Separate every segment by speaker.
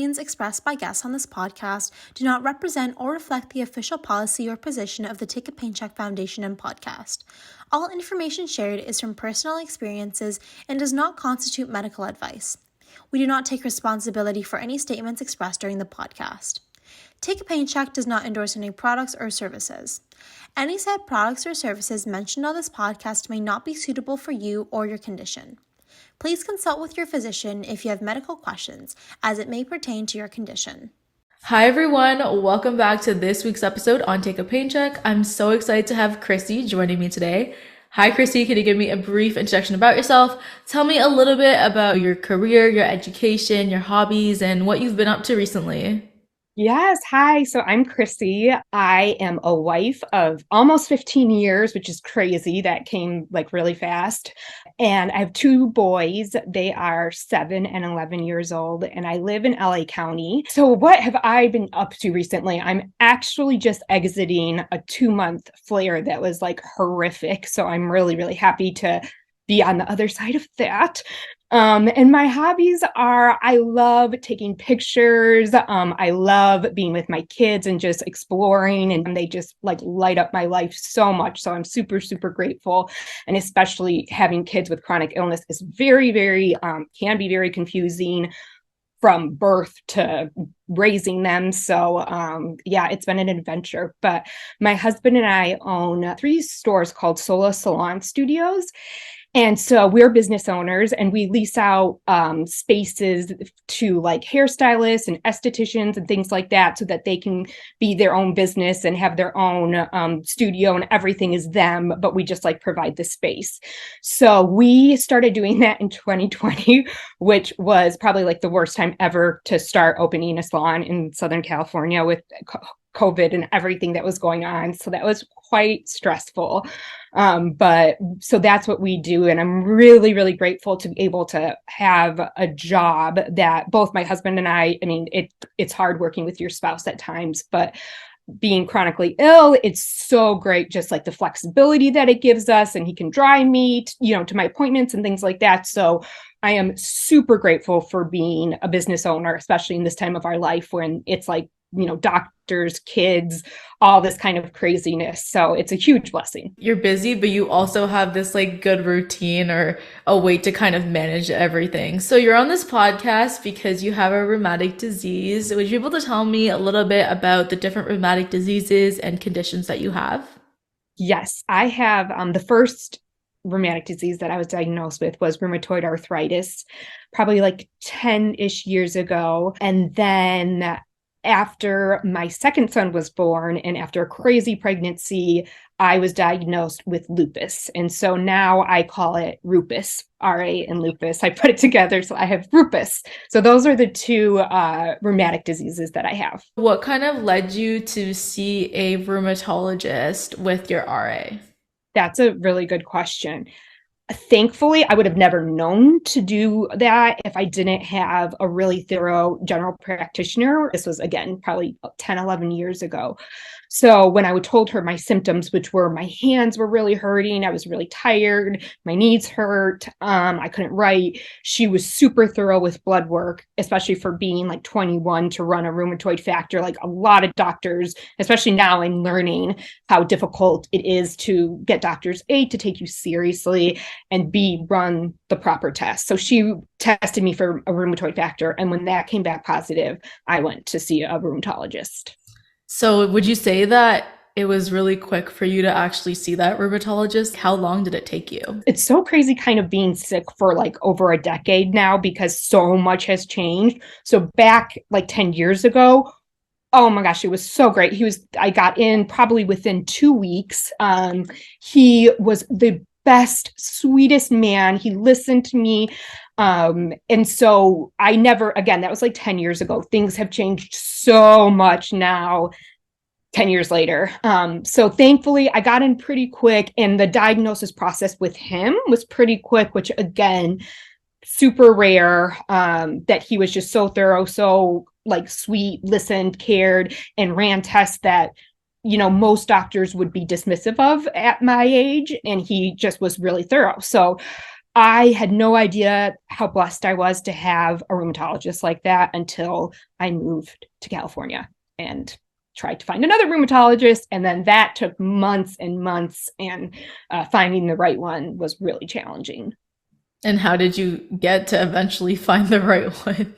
Speaker 1: opinions expressed by guests on this podcast do not represent or reflect the official policy or position of the Take a Paycheck Foundation and podcast. All information shared is from personal experiences and does not constitute medical advice. We do not take responsibility for any statements expressed during the podcast. Take a Paycheck does not endorse any products or services. Any said products or services mentioned on this podcast may not be suitable for you or your condition. Please consult with your physician if you have medical questions, as it may pertain to your condition.
Speaker 2: Hi everyone, welcome back to this week's episode on Take a Paycheck. I'm so excited to have Christy joining me today. Hi Christy, can you give me a brief introduction about yourself? Tell me a little bit about your career, your education, your hobbies, and what you've been up to recently.
Speaker 3: Yes. Hi. So I'm Christy. I am a wife of almost 15 years, which is crazy. That came like really fast. And I have two boys. They are 7 and 11 years old, and I live in LA County. So what have I been up to recently? I'm actually just exiting a 2-month flare that was like horrific. So I'm really, really happy to be on the other side of that. And my hobbies are, I love taking pictures. I love being with my kids and just exploring, and they just like light up my life so much. So I'm super, super grateful. And especially having kids with chronic illness is very, very, can be very confusing from birth to raising them. So yeah, it's been an adventure. But my husband and I own 3 stores called Sola Salon Studios. And so we're business owners, and we lease out spaces to like hairstylists and estheticians and things like that, so that they can be their own business and have their own studio, and everything is them, but we just like provide the space. So we started doing that in 2020, which was probably like the worst time ever to start opening a salon in Southern California with COVID and everything that was going on. So that was quite stressful. But so that's what we do. And I'm really, really grateful to be able to have a job that both my husband and I mean, it's hard working with your spouse at times, but being chronically ill, it's so great, just like the flexibility that it gives us. And he can drive me to my appointments and things like that. So I am super grateful for being a business owner, especially in this time of our life when it's like, doctors, kids, all this kind of craziness. So it's a huge blessing.
Speaker 2: You're busy, but you also have this like good routine or a way to kind of manage everything. So you're on this podcast because you have a rheumatic disease. Would you be able to tell me a little bit about the different rheumatic diseases and conditions that you have?
Speaker 3: Yes, I have the first rheumatic disease that I was diagnosed with was rheumatoid arthritis, probably like 10-ish years ago. And then after my second son was born and after a crazy pregnancy, I was diagnosed with lupus. And so now I call it Rupus, RA and lupus. I put it together. So I have Rupus. So those are the 2 rheumatic diseases that I have.
Speaker 2: What kind of led you to see a rheumatologist with your RA?
Speaker 3: That's a really good question. Thankfully, I would have never known to do that if I didn't have a really thorough general practitioner. This was, again, probably 10, 11 years ago. So when I told her my symptoms, which were my hands were really hurting, I was really tired, my knees hurt, I couldn't write, she was super thorough with blood work, especially for being like 21 to run a rheumatoid factor. Like a lot of doctors, especially now I'm learning how difficult it is to get doctors, A, to take you seriously, and B, run the proper test. So she tested me for a rheumatoid factor. And when that came back positive, I went to see a rheumatologist.
Speaker 2: So would you say that it was really quick for you to actually see that rheumatologist? How long did it take you?
Speaker 3: It's so crazy kind of being sick for like over a decade now because so much has changed. So back like 10 years ago, oh my gosh, it was so great. I got in probably within 2 weeks. He was the best, sweetest man. He listened to me. And so I never, again, that was like 10 years ago. Things have changed so much now, 10 years later. So thankfully I got in pretty quick, and the diagnosis process with him was pretty quick, which again, super rare, that he was just so thorough, so like sweet, listened, cared, and ran tests that most doctors would be dismissive of at my age. And he just was really thorough. So I had no idea how blessed I was to have a rheumatologist like that until I moved to California and tried to find another rheumatologist. And then that took months and months, and finding the right one was really challenging.
Speaker 2: And how did you get to eventually find the right one?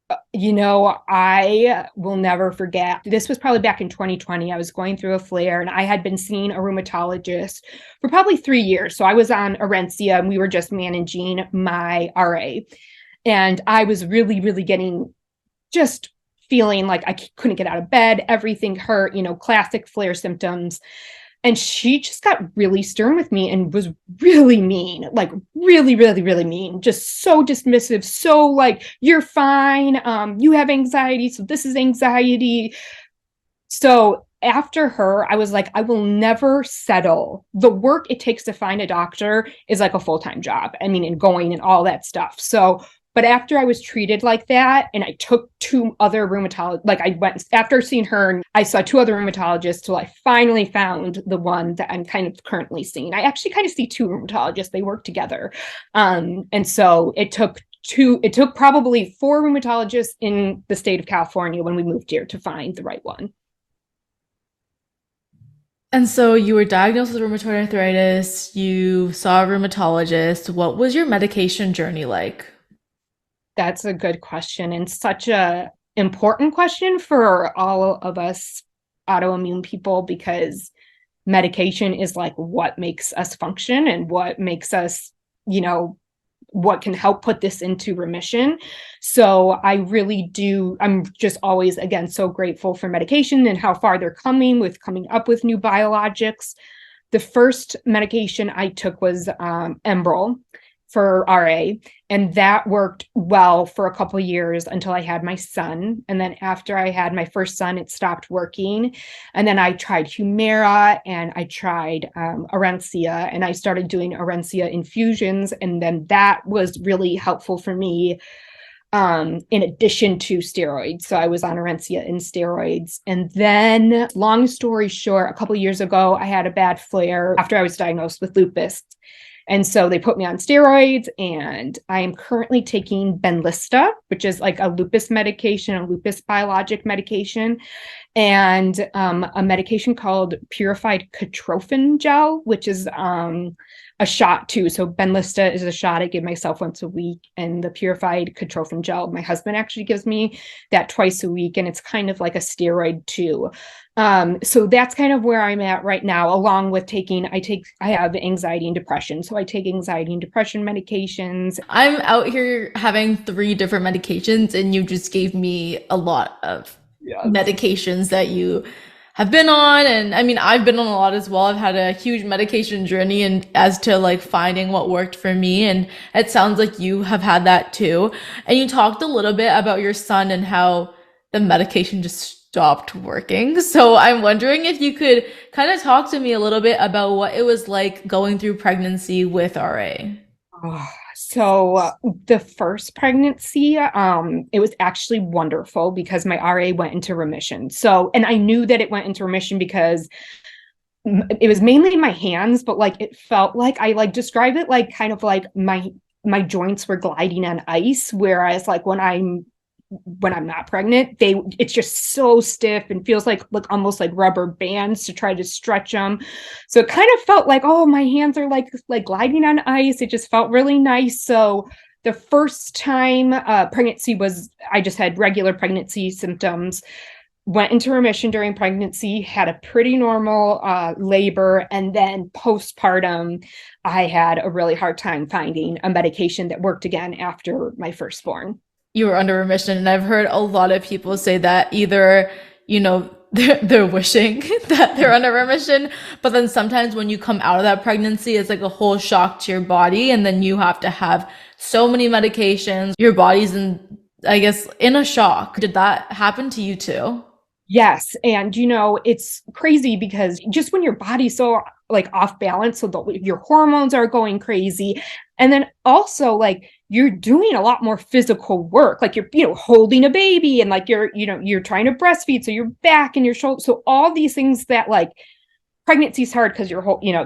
Speaker 3: I will never forget. This was probably back in 2020. I was going through a flare, and I had been seeing a rheumatologist for probably 3 years. So I was on Orencia, and we were just managing my RA. And I was really, really just feeling like I couldn't get out of bed. Everything hurt, classic flare symptoms. And she just got really stern with me and was really mean, like really, really, really mean, just so dismissive. So like, you're fine. You have anxiety. So this is anxiety. So after her, I was like, I will never settle. The work it takes to find a doctor is like a full-time job. I mean, and going and all that stuff. But after I was treated like that, and I took 2 other rheumatologists, like I went after seeing her, and I saw 2 other rheumatologists till I finally found the one that I'm kind of currently seeing. I actually kind of see 2 rheumatologists. They work together. And so it took probably 4 rheumatologists in the state of California when we moved here to find the right one.
Speaker 2: And so you were diagnosed with rheumatoid arthritis, you saw a rheumatologist. What was your medication journey like?
Speaker 3: That's a good question, and such a important question for all of us autoimmune people, because medication is like what makes us function and what makes us, what can help put this into remission. So I'm just always, again, so grateful for medication and how far they're coming up with new biologics. The first medication I took was Enbrel for RA, and that worked well for a couple of years until I had my son. And then after I had my first son, it stopped working. And then I tried Humira, and I tried Orencia, and I started doing Orencia infusions. And then that was really helpful for me, in addition to steroids. So I was on Orencia and steroids. And then, long story short, a couple of years ago, I had a bad flare after I was diagnosed with lupus. And so they put me on steroids, and I am currently taking Benlysta, which is like a lupus medication, a lupus biologic medication, and a medication called purified Cortrophin gel, which is a shot too. So Benlysta is a shot I give myself once a week, and the purified Cortrophin gel, my husband actually gives me that twice a week, and it's kind of like a steroid too. So that's kind of where I'm at right now, along with I have anxiety and depression. So I take anxiety and depression medications.
Speaker 2: I'm out here having 3 different medications, and you just gave me a lot of medications that you have been on. And I mean, I've been on a lot as well. I've had a huge medication journey, and as to like finding what worked for me. And it sounds like you have had that too. And you talked a little bit about your son and how the medication just stopped working. So I'm wondering if you could kind of talk to me a little bit about what it was like going through pregnancy with RA.
Speaker 3: So the first pregnancy, it was actually wonderful because my RA went into remission. So, and I knew that it went into remission because it was mainly my hands, but like it felt like I describe it like kind of like my joints were gliding on ice, whereas like when I'm not pregnant, it's just so stiff and feels like almost like rubber bands to try to stretch them. So it kind of felt like, oh, my hands are like gliding on ice. It just felt really nice. So the first time pregnancy I just had regular pregnancy symptoms, went into remission during pregnancy, had a pretty normal labor, and then postpartum, I had a really hard time finding a medication that worked again after my firstborn.
Speaker 2: You were under remission, and I've heard a lot of people say that either, they're wishing that they're under remission, but then sometimes when you come out of that pregnancy, it's like a whole shock to your body, and then you have to have so many medications. Your body's in a shock. Did that happen to you too?
Speaker 3: Yes. And, it's crazy because just when your body's so like off balance, so your hormones are going crazy. And then also like you're doing a lot more physical work, like you're, holding a baby, and like you're trying to breastfeed. So your back and your shoulder. So all these things that like pregnancy is hard because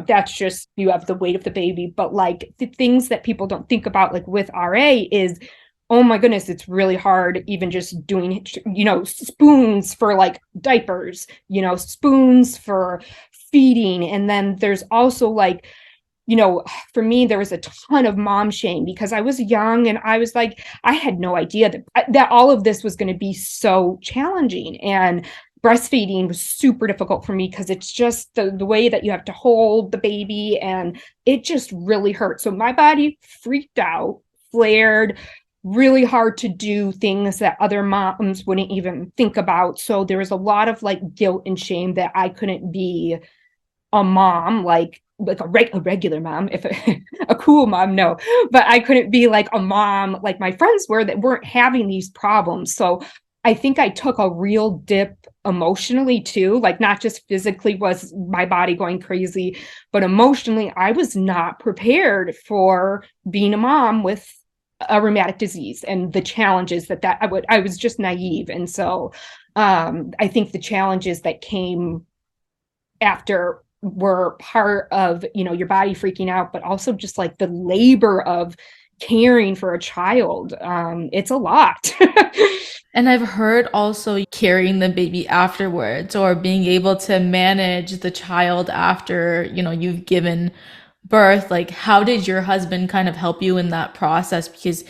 Speaker 3: that's just, you have the weight of the baby. But like the things that people don't think about, like with RA, is, oh my goodness, it's really hard even just doing, spoons for like diapers, spoons for feeding. And then there's also like, for me, there was a ton of mom shame because I was young and I was like, I had no idea that all of this was going to be so challenging. And breastfeeding was super difficult for me because it's just the way that you have to hold the baby, and it just really hurt. So my body freaked out, flared, really hard to do things that other moms wouldn't even think about. So there was a lot of like guilt and shame that I couldn't be a mom, like a regular mom, if a cool mom, no, but I couldn't be like a mom like my friends were that weren't having these problems. So I think I took a real dip emotionally too, like not just physically was my body going crazy, but emotionally I was not prepared for being a mom with a rheumatic disease and the challenges that I was just naive. And so I think the challenges that came after were part of, your body freaking out, but also just like the labor of caring for a child. It's a lot.
Speaker 2: And I've heard also carrying the baby afterwards, or being able to manage the child after, you've given birth. Like, how did your husband kind of help you in that process? Because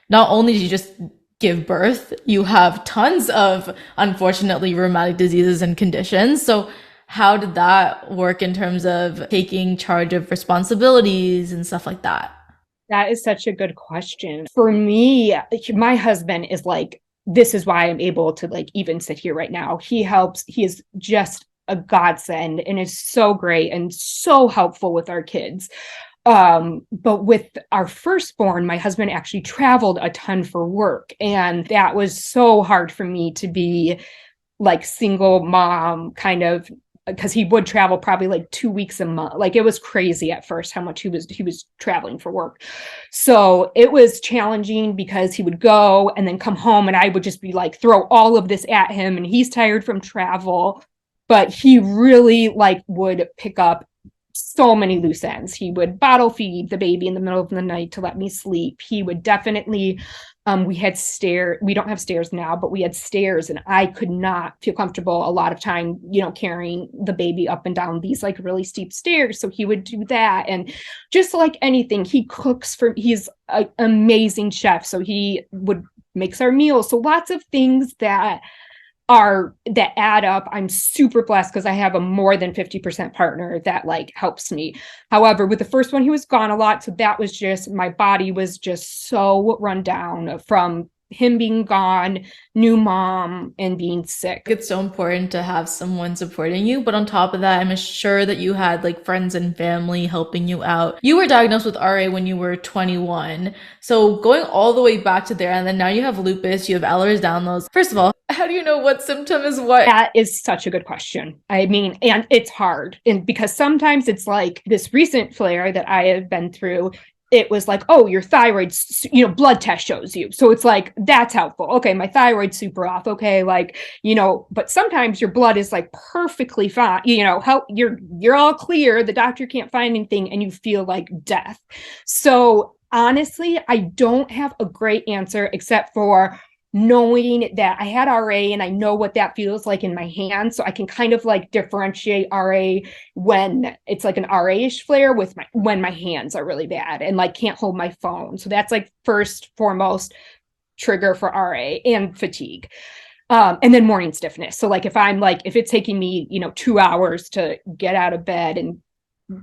Speaker 2: not only did you just give birth, you have tons of, unfortunately, rheumatic diseases and conditions. So how did that work in terms of taking charge of responsibilities and stuff like that?
Speaker 3: That is such a good question. For me, my husband is like, this is why I'm able to like even sit here right now. He helps. He is just a godsend and is so great and so helpful with our kids. But with our firstborn, my husband actually traveled a ton for work. And that was so hard for me to be like single mom kind of, because he would travel probably like 2 weeks a month. Like it was crazy at first how much he was traveling for work. So it was challenging because he would go and then come home and I would just be like, throw all of this at him, and he's tired from travel, but he really like would pick up so many loose ends. He would bottle feed the baby in the middle of the night to let me sleep. He would definitely, we had stairs. We don't have stairs now, but we had stairs, and I could not feel comfortable a lot of time, carrying the baby up and down these like really steep stairs. So he would do that. And just like anything, he cooks he's an amazing chef. So he would makes our meals. So lots of things that add up. I'm super blessed because I have a more than 50% partner that like helps me. However, with the first one, he was gone a lot. So that was just, my body was just so run down from him being gone, new mom, and being sick.
Speaker 2: It's so important to have someone supporting you. But on top of that, I'm sure that you had like friends and family helping you out. You were diagnosed with RA when you were 21. So going all the way back to there, and then now you have lupus, you have Ehlers-Danlos. First of all, how do you know what symptom is what?
Speaker 3: That is such a good question. I mean, and it's hard. And because sometimes it's like this recent flare that I have been through, it was like, oh, your thyroid's, blood test shows you. So it's like, that's helpful. Okay, my thyroid's super off. Okay, like, but sometimes your blood is like perfectly fine. How you're all clear. The doctor can't find anything and you feel like death. So honestly, I don't have a great answer except for knowing that I had RA and I know what that feels like in my hands. So I can kind of like differentiate RA when it's like an RA-ish flare with when my hands are really bad and like can't hold my phone. So that's like first foremost trigger for RA, and fatigue. And then morning stiffness. So like if it's taking me, 2 hours to get out of bed, and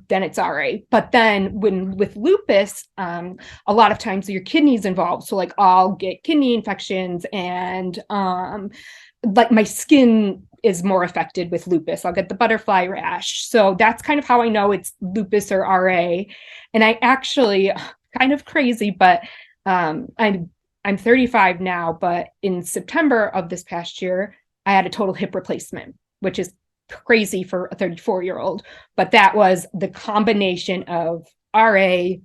Speaker 3: then it's RA. But then with lupus, a lot of times your kidneys involved. So like I'll get kidney infections, and like my skin is more affected with lupus. I'll get the butterfly rash. So that's kind of how I know it's lupus or RA. And I actually, kind of crazy, but I'm 35 now, but in September of this past year, I had a total hip replacement, which is crazy for a 34-year-old, but that was the combination of RA,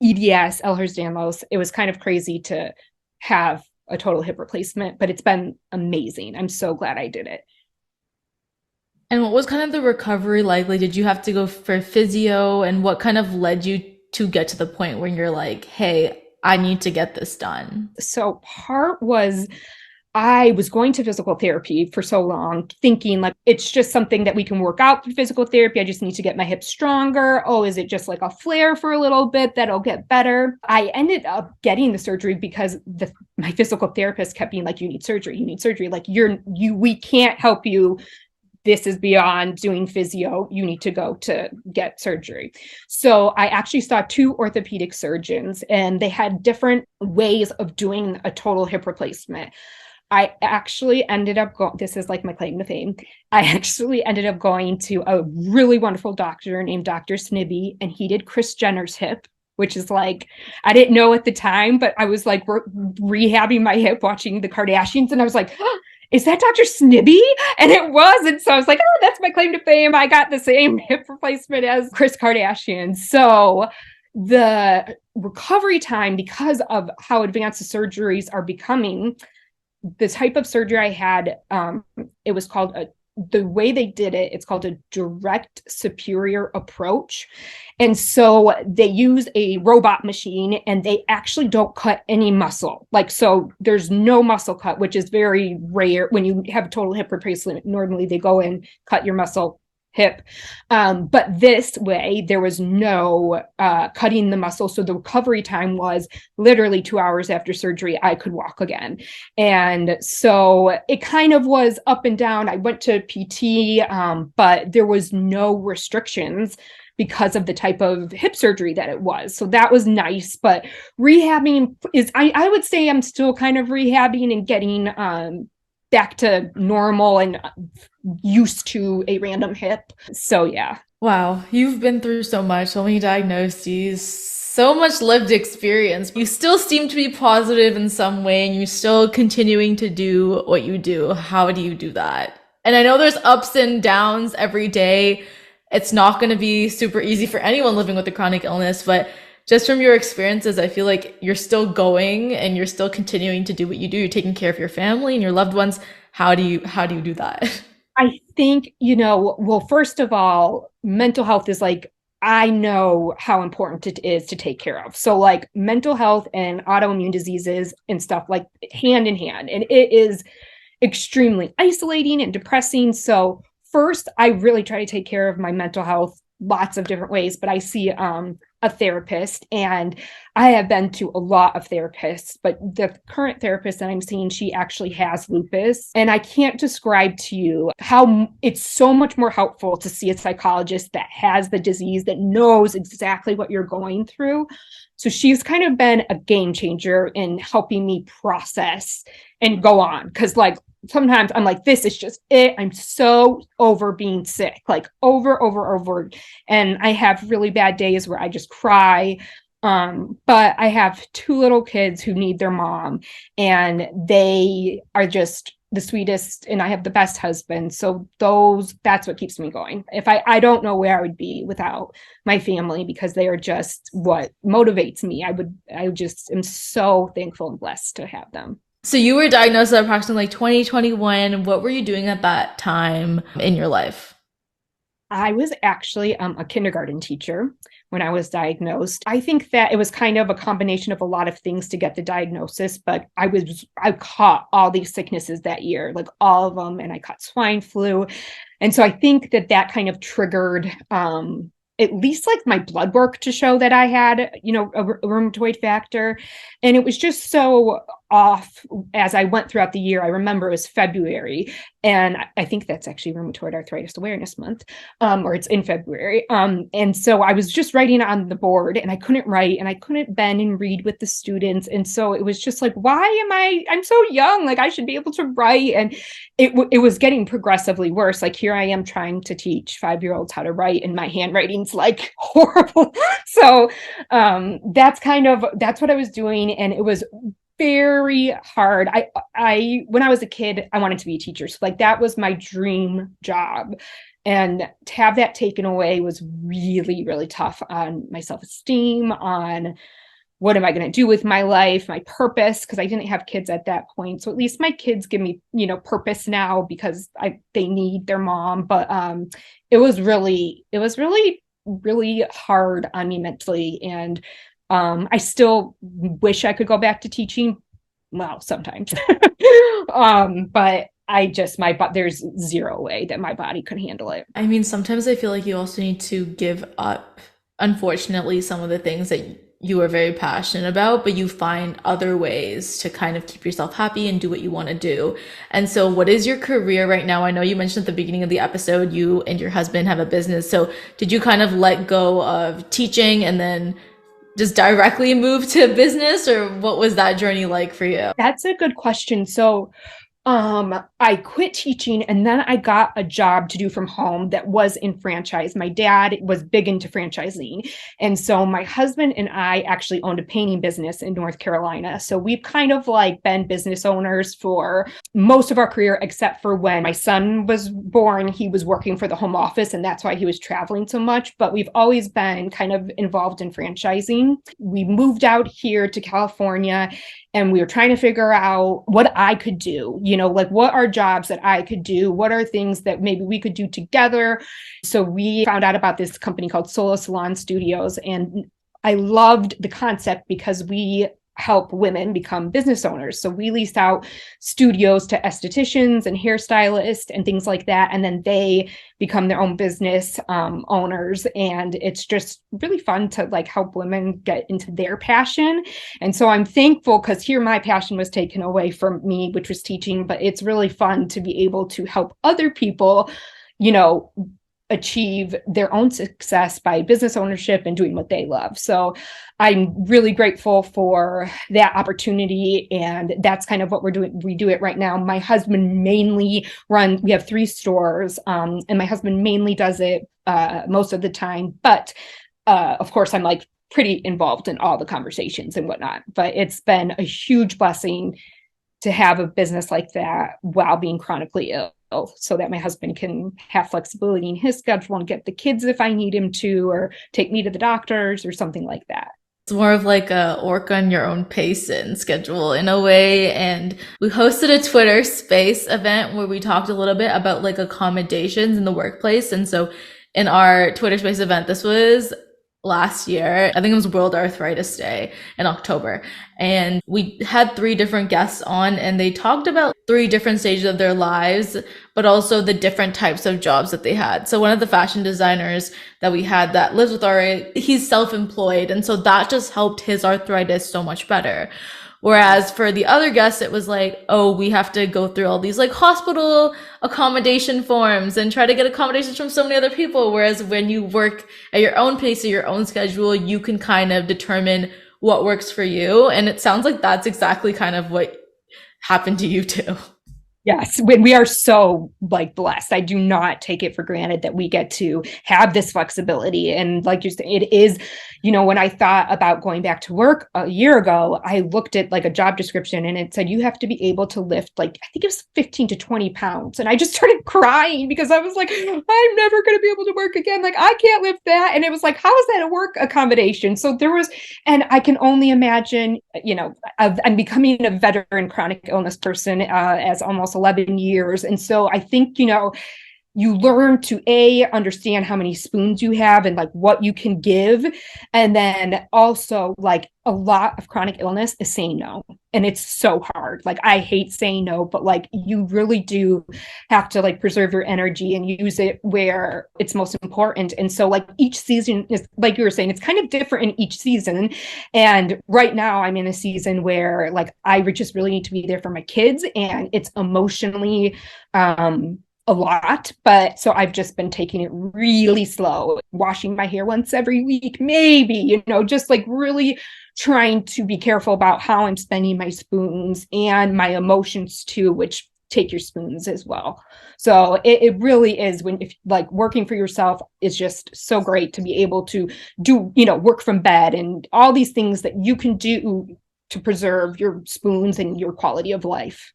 Speaker 3: EDS, Ehlers-Danlos. It was kind of crazy to have a total hip replacement, but it's been amazing. I'm so glad I did it.
Speaker 2: And what was kind of the recovery like? Like, did you have to go for physio, and what kind of led you to get to the point where you're like, hey, I need to get this done?
Speaker 3: So part was I was going to physical therapy for so long, thinking like it's just something that we can work out through physical therapy. I just need to get my hips stronger. Oh, is it just like a flare for a little bit that'll get better? I ended up getting the surgery because my physical therapist kept being like, you need surgery, you need surgery. Like we can't help you. This is beyond doing physio. You need to go to get surgery. So I actually saw two orthopedic surgeons, and they had different ways of doing a total hip replacement. I actually ended up going, this is like my claim to fame. I actually ended up going to a really wonderful doctor named Dr. Snibby, and he did Kris Jenner's hip, which is like, I didn't know at the time, but I was like rehabbing my hip watching the Kardashians. And I was like, oh, is that Dr. Snibby? And it was. And so I was like, oh, that's my claim to fame. I got the same hip replacement as Kris Kardashian. So the recovery time, because of how advanced the surgeries are becoming, the type of surgery I had, it was called the way they did it, it's called a direct superior approach. And so they use a robot machine, and they actually don't cut any muscle. Like, so there's no muscle cut, which is very rare. When you have a total hip replacement, normally they go and cut your muscle hip. But this way, there was no cutting the muscle. So the recovery time was literally 2 hours after surgery, I could walk again. And so it kind of was up and down. I went to PT, but there was no restrictions because of the type of hip surgery that it was. So that was nice. But rehabbing is, I would say I'm still kind of rehabbing and getting back to normal and used to a random hip. So yeah.
Speaker 2: Wow, you've been through so much, so many diagnoses, so much lived experience. You still seem to be positive in some way, and you're still continuing to do what you do. How do you do that? And I know there's ups and downs every day. It's not going to be super easy for anyone living with a chronic illness, but just from your experiences, I feel like you're still going and you're still continuing to do what you do. You're taking care of your family and your loved ones. How do you do that?
Speaker 3: I think, well, first of all, mental health is like, I know how important it is to take care of. So like mental health and autoimmune diseases and stuff like hand in hand. And it is extremely isolating and depressing. So first, I really try to take care of my mental health lots of different ways, but I see a therapist, and I have been to a lot of therapists, but the current therapist that I'm seeing, she actually has lupus. And I can't describe to you how it's so much more helpful to see a psychologist that has the disease, that knows exactly what you're going through. So she's kind of been a game changer in helping me process and go on. Because like sometimes I'm like, this is just it. I'm so over being sick, like over. And I have really bad days where I just cry. But I have two little kids who need their mom, and they are just the sweetest, and I have the best husband. So that's what keeps me going. If I don't know where I would be without my family, because they are just what motivates me. I just am so thankful and blessed to have them.
Speaker 2: So you were diagnosed at approximately 2021. What were you doing at that time in your life?
Speaker 3: I was actually a kindergarten teacher when I was diagnosed. I think that it was kind of a combination of a lot of things to get the diagnosis, but I caught all these sicknesses that year, like all of them, and I caught swine flu. And so I think that kind of triggered at least like my blood work to show that I had, a rheumatoid factor. And it was just so off as I went throughout the year. I remember it was February, and I think that's actually Rheumatoid Arthritis Awareness Month, or it's in February. And so I was just writing on the board, and I couldn't write, and I couldn't bend and read with the students. And so it was just like, I'm so young, like I should be able to write. And it was getting progressively worse. Like here I am trying to teach 5-year-olds how to write, and my handwriting's like horrible. So that's what I was doing. And it was very hard. I when I was a kid, I wanted to be a teacher. So like that was my dream job. And to have that taken away was really, really tough on my self-esteem, on what am I going to do with my life, my purpose, because I didn't have kids at that point. So at least my kids give me, purpose now because they need their mom. But it was really really hard on me mentally. And I still wish I could go back to teaching. Well, sometimes. But there's zero way that my body could handle it.
Speaker 2: I mean, sometimes I feel like you also need to give up, unfortunately, some of the things that you are very passionate about, but you find other ways to kind of keep yourself happy and do what you want to do. And so, what is your career right now? I know you mentioned at the beginning of the episode, you and your husband have a business. So, did you kind of let go of teaching and then just directly move to business, or what was that journey like for you?
Speaker 3: That's a good question. So I quit teaching and then I got a job to do from home that was in franchise. My dad was big into franchising. And so my husband and I actually owned a painting business in North Carolina. So we've kind of like been business owners for most of our career, except for when my son was born, he was working for the home office and that's why he was traveling so much. But we've always been kind of involved in franchising. We moved out here to California and we were trying to figure out what I could do, like what are jobs that I could do? What are things that maybe we could do together? So we found out about this company called Solo Salon Studios. And I loved the concept because we help women become business owners. So we lease out studios to estheticians and hairstylists and things like that. And then they become their own business owners. And it's just really fun to like help women get into their passion. And so I'm thankful because here my passion was taken away from me, which was teaching, but it's really fun to be able to help other people, achieve their own success by business ownership and doing what they love. So I'm really grateful for that opportunity. And that's kind of what we're doing. We do it right now. My husband mainly we have 3 stores, and my husband mainly does it most of the time. But of course, I'm like pretty involved in all the conversations and whatnot. But it's been a huge blessing to have a business like that while being chronically ill, so that my husband can have flexibility in his schedule and get the kids if I need him to, or take me to the doctors or something like that.
Speaker 2: It's more of like a work on your own pace and schedule in a way. And we hosted a Twitter space event where we talked a little bit about like accommodations in the workplace. And so in our Twitter space event, this was last year, I think it was World Arthritis Day in October. And we had 3 different guests on and they talked about 3 different stages of their lives, but also the different types of jobs that they had. So one of the fashion designers that we had that lives with he's self-employed. And so that just helped his arthritis so much better. Whereas for the other guests, it was like, oh, we have to go through all these like hospital accommodation forms and try to get accommodations from so many other people. Whereas when you work at your own pace, at your own schedule, you can kind of determine what works for you. And it sounds like that's exactly kind of what happened to you too.
Speaker 3: Yes, when we are so like blessed. I do not take it for granted that we get to have this flexibility. And like you said, it is, when I thought about going back to work a year ago, I looked at like a job description and it said you have to be able to lift like, I think it was 15 to 20 pounds. And I just started crying because I was like, I'm never going to be able to work again. Like I can't lift that. And it was like, how is that a work accommodation? So and I can only imagine, I'm becoming a veteran chronic illness person as almost 11 years. And so I think, you learn to understand how many spoons you have and like what you can give. And then also like a lot of chronic illness is saying no. And it's so hard. Like I hate saying no, but like you really do have to like preserve your energy and use it where it's most important. And so like each season is, like you were saying, it's kind of different in each season. And right now I'm in a season where like I just really need to be there for my kids, and it's emotionally a lot, but so I've just been taking it really slow, washing my hair once every week, maybe, just like really trying to be careful about how I'm spending my spoons and my emotions too, which take your spoons as well. So it really is if like working for yourself is just so great to be able to do, work from bed and all these things that you can do to preserve your spoons and your quality of life.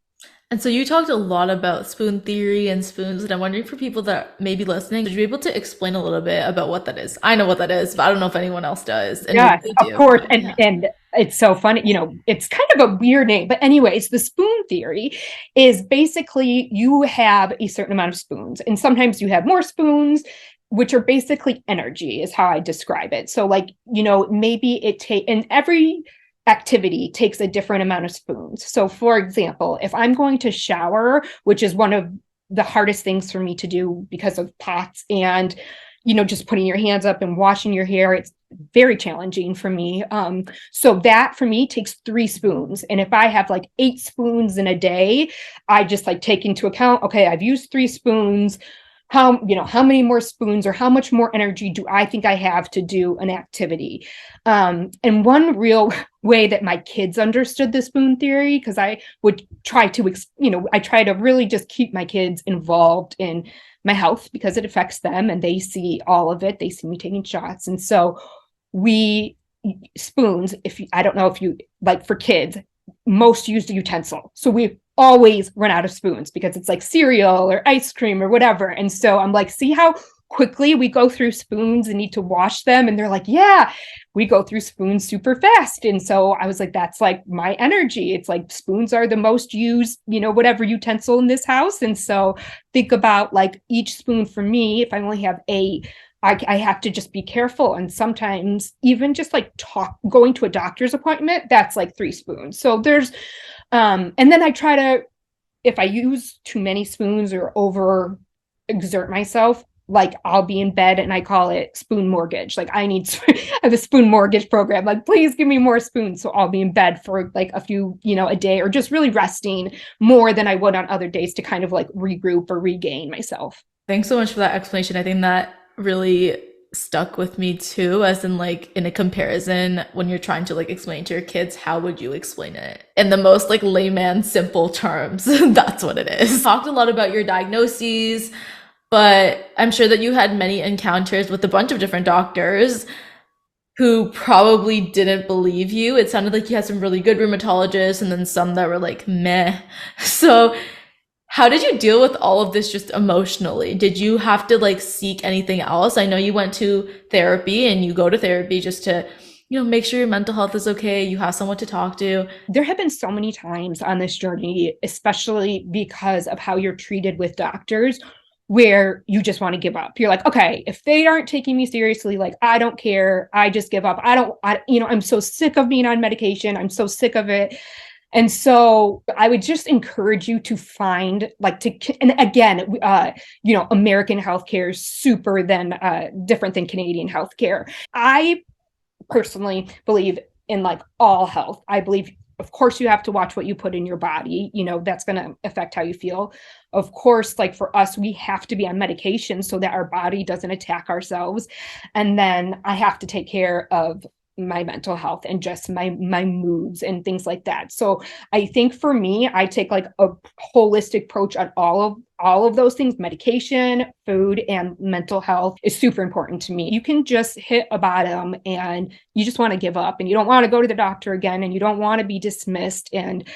Speaker 2: And so you talked a lot about spoon theory and spoons, and I'm wondering for people that may be listening, would you be able to explain a little bit about what that is? I know what that is, but I don't know if anyone else does. And
Speaker 3: yeah, of course. And It's so funny, it's kind of a weird name, but anyways, the spoon theory is basically you have a certain amount of spoons, and sometimes you have more spoons, which are basically energy is how I describe it. So like, maybe and every activity takes a different amount of spoons. So for example, if I'm going to shower, which is one of the hardest things for me to do because of POTS and just putting your hands up and washing your hair, it's very challenging for me. So that for me takes 3 spoons. And if I have like 8 spoons in a day, I just like take into account, okay, I've used 3 spoons. How many more spoons or how much more energy do I think I have to do an activity? And one real way that my kids understood the spoon theory, because I would try to, I try to really just keep my kids involved in my health because it affects them and they see all of it. They see me taking shots. And so spoons, I don't know if you like for kids, most used a utensil. So we always run out of spoons because it's like cereal or ice cream or whatever. And so I'm like, see how quickly we go through spoons and need to wash them? And they're like, yeah, we go through spoons super fast. And so I was like, that's like my energy. It's like spoons are the most used, whatever utensil in this house. And so think about like each spoon for me, if I only have 8, I have to just be careful. And sometimes even just like going to a doctor's appointment, that's like 3 spoons. So there's, and then I try to, if I use too many spoons or over exert myself, like I'll be in bed and I call it spoon mortgage. Like I have a spoon mortgage program. Like, please give me more spoons. So I'll be in bed for like a few, a day, or just really resting more than I would on other days to kind of like regroup or regain myself.
Speaker 2: Thanks so much for that explanation. I think that really stuck with me too, as in like in a comparison when you're trying to like explain to your kids, how would you explain it in the most like layman simple terms? That's what it is. Talked a lot about your diagnoses, but I'm sure that you had many encounters with a bunch of different doctors who probably didn't believe you. It sounded like you had some really good rheumatologists and then some that were like meh. So how did you deal with all of this just emotionally? Did you have to like seek anything else? I know you went to therapy and you go to therapy just to, make sure your mental health is okay. You have someone to talk to.
Speaker 3: There have been so many times on this journey, especially because of how you're treated with doctors, where you just want to give up. You're like, okay, if they aren't taking me seriously, like, I don't care. I just give up. I'm so sick of being on medication. I'm so sick of it. And so I would just encourage you to find and again, American healthcare is super different than Canadian healthcare. I personally believe in like all health. I believe, of course, you have to watch what you put in your body. That's going to affect how you feel. Of course, like for us, we have to be on medication so that our body doesn't attack ourselves. And then I have to take care of my mental health and just my moods and things like that. So I think for me, I take like a holistic approach on all of those things. Medication, food, and mental health is super important to me. You can just hit a bottom and you just want to give up and you don't want to go to the doctor again and you don't want to be dismissed, and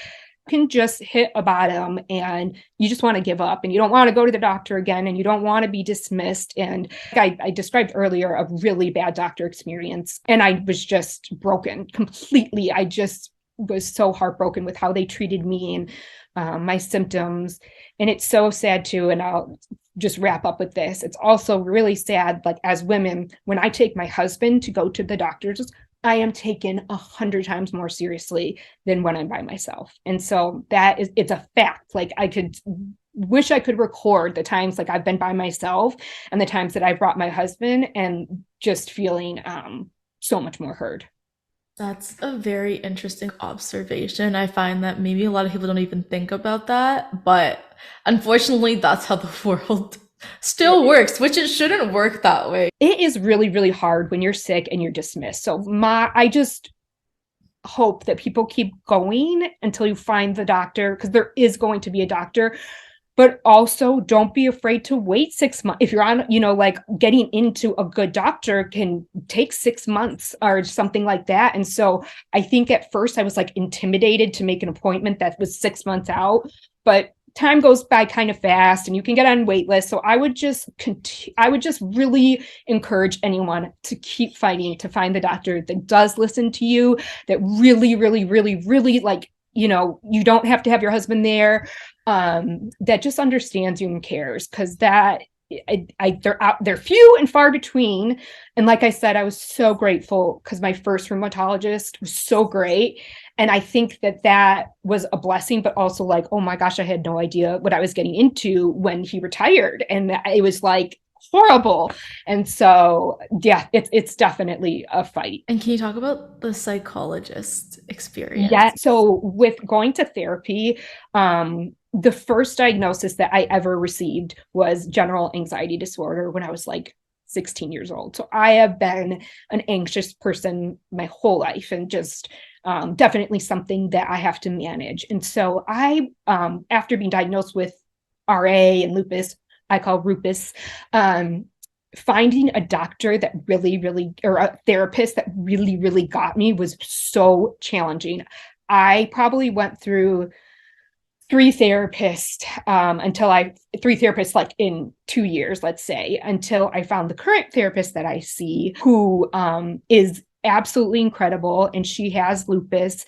Speaker 3: can just hit a bottom and you just want to give up and you don't want to go to the doctor again and you don't want to be dismissed. And I described earlier a really bad doctor experience, and I was just broken completely. I just was so heartbroken with how they treated me and my symptoms. And it's so sad too. And I'll just wrap up with this. It's also really sad, like as women, when I take my husband to go to the doctors, I am taken 100 times more seriously than when I'm by myself. And so it's a fact. Like wish I could record the times like I've been by myself and the times that I brought my husband, and just feeling so much more heard.
Speaker 2: That's a very interesting observation. I find that maybe a lot of people don't even think about that, but unfortunately, that's how the world still works, which it shouldn't work that way.
Speaker 3: It is really, really hard when you're sick and you're dismissed. So I just hope that people keep going until you find the doctor, because there is going to be a doctor. But also don't be afraid to wait 6 months. If you're on, like getting into a good doctor can take 6 months or something like that. And so I think at first I was like intimidated to make an appointment that was 6 months out. But time goes by kind of fast and you can get on wait lists. So I would just really encourage anyone to keep fighting to find the doctor that does listen to you, that really, really, really, really, like, you know, you don't have to have your husband there, that just understands you and cares, because they're few and far between. And like I said, I was so grateful because my first rheumatologist was so great. And I think that was a blessing, but also like, oh my gosh, I had no idea what I was getting into when he retired. And it was like horrible. And so, yeah, it's definitely a fight.
Speaker 2: And can you talk about the psychologist experience?
Speaker 3: Yeah. So with going to therapy, the first diagnosis that I ever received was general anxiety disorder when I was like 16 years old. So I have been an anxious person my whole life, and just definitely something that I have to manage. And so I, after being diagnosed with RA and lupus, I call rupus, finding a doctor that really, or a therapist that really got me was so challenging. I probably went through three therapists like in 2 years, let's say, until I found the current therapist that I see, who is absolutely incredible, and she has lupus.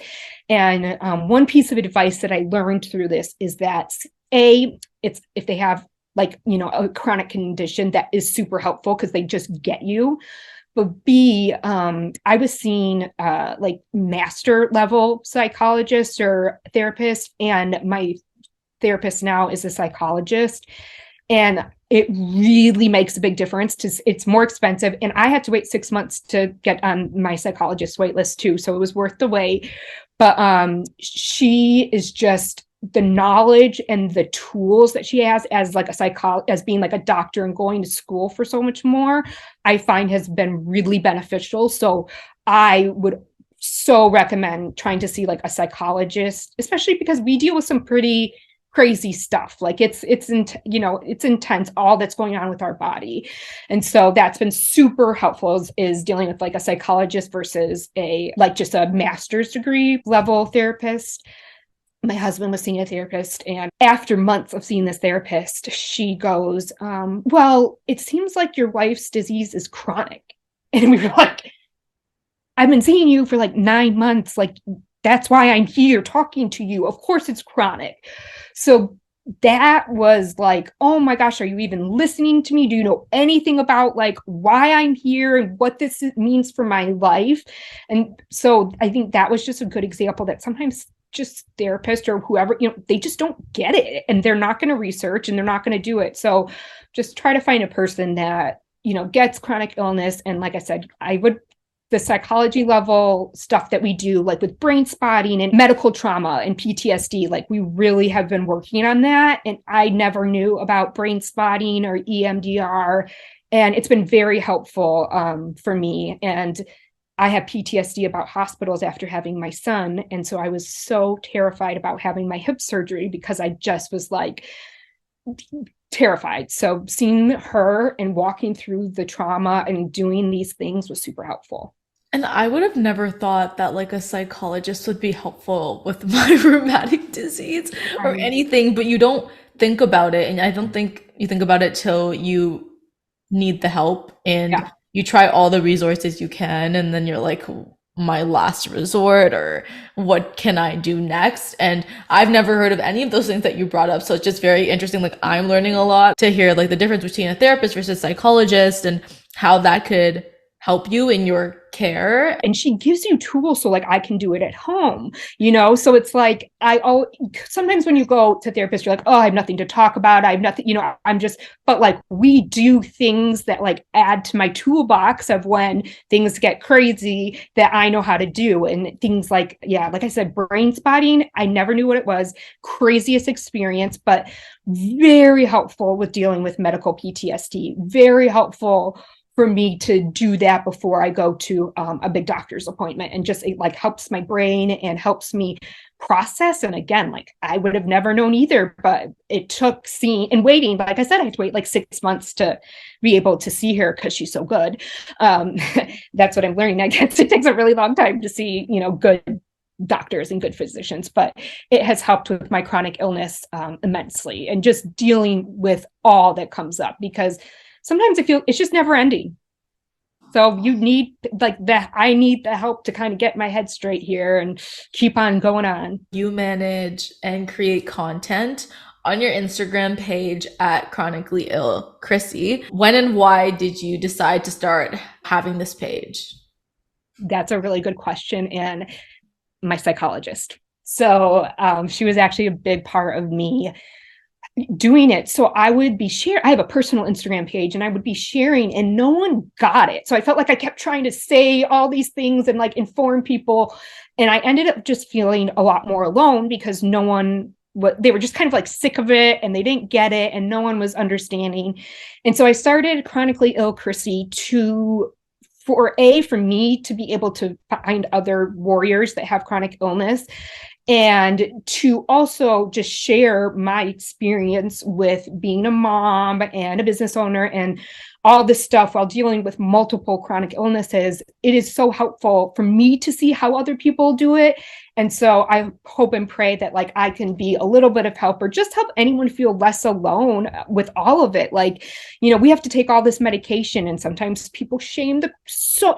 Speaker 3: And one piece of advice that I learned through this is that it's if they have, like, you know, a chronic condition, that is super helpful because they just get you. But B, I was seeing like master level psychologist or therapist, and my therapist now is a psychologist. And it really makes a big difference. It's more expensive. And I had to wait 6 months to get on my psychologist wait list too. So it was worth the wait. But she is just, the knowledge and the tools that she has as like as being like a doctor and going to school for so much more, I find has been really beneficial. So I would so recommend trying to see like a psychologist, especially because we deal with some pretty crazy stuff. Like it's intense, all that's going on with our body. And so that's been super helpful is dealing with like a psychologist versus just a master's degree level therapist. My husband was seeing a therapist, and after months of seeing this therapist, she goes, well, it seems like your wife's disease is chronic. And we were like, I've been seeing you for like 9 months. Like, that's why I'm here talking to you. Of course it's chronic. So that was like, oh my gosh, are you even listening to me? Do you know anything about like why I'm here and what this means for my life? And so I think that was just a good example that sometimes just therapists or whoever, you know, they just don't get it, and they're not going to research and they're not going to do it. So just try to find a person that, you know, gets chronic illness. And like I said, the psychology level stuff that we do, like with brain spotting and medical trauma and PTSD, like we really have been working on that. And I never knew about brain spotting or EMDR. And it's been very helpful for me. And I have PTSD about hospitals after having my son. And so I was so terrified about having my hip surgery because I just was like terrified. So seeing her and walking through the trauma and doing these things was super helpful.
Speaker 2: And I would have never thought that like a psychologist would be helpful with my rheumatic disease or anything, but you don't think about it. And I don't think you think about it till you need the help, and you try all the resources you can, and then you're like, my last resort, or what can I do next? And I've never heard of any of those things that you brought up. So it's just very interesting. Like, I'm learning a lot to hear like the difference between a therapist versus psychologist and how that could help you in your care.
Speaker 3: And she gives you tools so like I can do it at home, you know? So it's like, sometimes when you go to therapists, you're like, oh, I have nothing to talk about. I have nothing, you know, but like we do things that like add to my toolbox of when things get crazy that I know how to do. And things like, like I said, brain spotting, I never knew what it was. Craziest experience, but very helpful with dealing with medical PTSD, very helpful for me to do that before I go to a big doctor's appointment, and just it like helps my brain and helps me process. And again, like I would have never known either, but it took seeing and waiting. Like I said, I had to wait like 6 months to be able to see her because she's so good. That's what I'm learning. I guess it takes a really long time to see, you know, good doctors and good physicians, but it has helped with my chronic illness immensely, and just dealing with all that comes up, because sometimes I feel it's just never ending. So you need I need the help to kind of get my head straight here and keep on going on.
Speaker 2: You manage and create content on your Instagram page at Chronically Ill Chrissy. When and why did you decide to start having this page?
Speaker 3: That's a really good question. And my psychologist. So she was actually a big part of me doing it. So I would be sharing, I have a personal Instagram page, and I would be sharing, and no one got it. So I felt like I kept trying to say all these things and like inform people. And I ended up just feeling a lot more alone, because no one, they were just kind of like sick of it, and they didn't get it, and no one was understanding. And so I started Chronically Ill Chrissy for me to be able to find other warriors that have chronic illness, and to also just share my experience with being a mom and a business owner and all this stuff while dealing with multiple chronic illnesses. It is so helpful for me to see how other people do it. And so I hope and pray that like I can be a little bit of help, or just help anyone feel less alone with all of it. Like, you know, we have to take all this medication, and sometimes people shame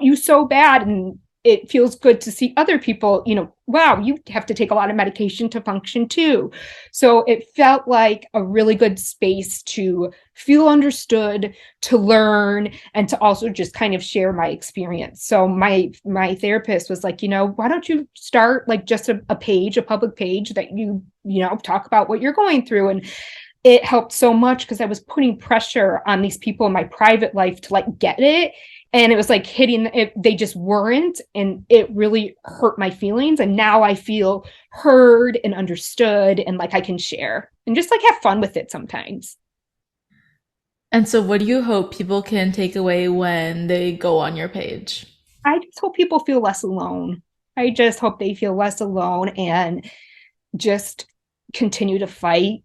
Speaker 3: you so bad, and it feels good to see other people, you know, wow, you have to take a lot of medication to function too. So it felt like a really good space to feel understood, to learn, and to also just kind of share my experience. So my therapist was like, you know, why don't you start like just a page, a public page that you know, talk about what you're going through. And it helped so much, because I was putting pressure on these people in my private life to like get it. And it was like hitting it, they just weren't. And it really hurt my feelings. And now I feel heard and understood, and like I can share and just like have fun with it sometimes.
Speaker 2: And so what do you hope people can take away when they go on your page?
Speaker 3: I just hope people feel less alone. I just hope they feel less alone, and just continue to fight,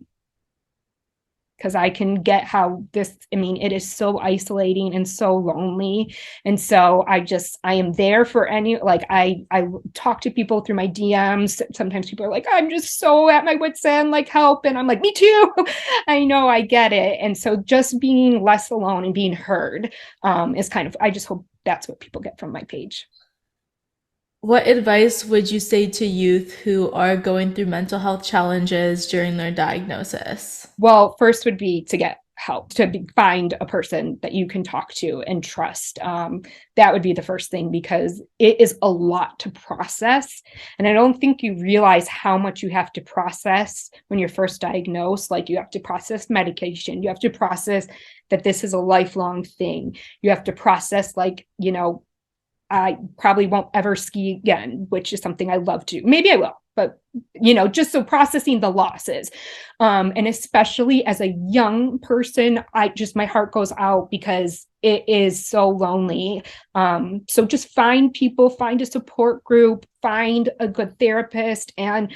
Speaker 3: because I can get how it is so isolating and so lonely. And so I am there for I talk to people through my DMs. Sometimes people are like, I'm just so at my wit's end, like help. And I'm like, me too. I know, I get it. And so just being less alone and being heard is I just hope that's what people get from my page.
Speaker 2: What advice would you say to youth who are going through mental health challenges during their diagnosis?
Speaker 3: Well, first would be to get help, find a person that you can talk to and trust. That would be the first thing, because it is a lot to process. And I don't think you realize how much you have to process when you're first diagnosed. Like, you have to process medication. You have to process that this is a lifelong thing. You have to process, like, you know, I probably won't ever ski again, which is something I love to. Maybe I will, but, you know, just so processing the losses. And especially as a young person, my heart goes out, because it is so lonely. So just find people, find a support group, find a good therapist, and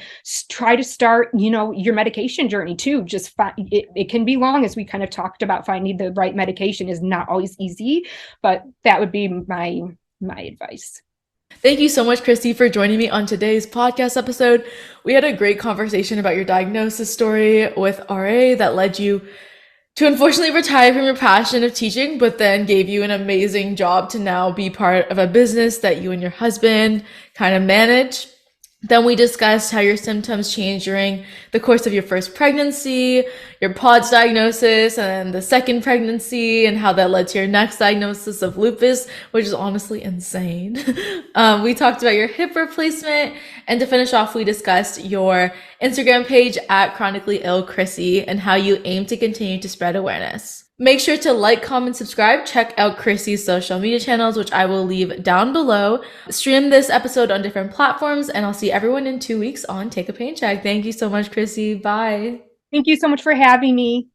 Speaker 3: try to start, you know, your medication journey too. Just it can be long, as we kind of talked about. Finding the right medication is not always easy, but that would be my advice.
Speaker 2: Thank you so much, Christy, for joining me on today's podcast episode. We had a great conversation about your diagnosis story with RA that led you to unfortunately retire from your passion of teaching, but then gave you an amazing job to now be part of a business that you and your husband kind of manage. Then we discussed how your symptoms changed during the course of your first pregnancy, your PODS diagnosis, and the second pregnancy, and how that led to your next diagnosis of lupus, which is honestly insane. We talked about your hip replacement, and to finish off, we discussed your Instagram page at Chronically Ill Chrissy and how you aim to continue to spread awareness. Make sure to like, comment, subscribe. Check out Chrissy's social media channels, which I will leave down below. Stream this episode on different platforms, and I'll see everyone in 2 weeks on Take a Pain Check. Thank you so much, Chrissy. Bye.
Speaker 3: Thank you so much for having me.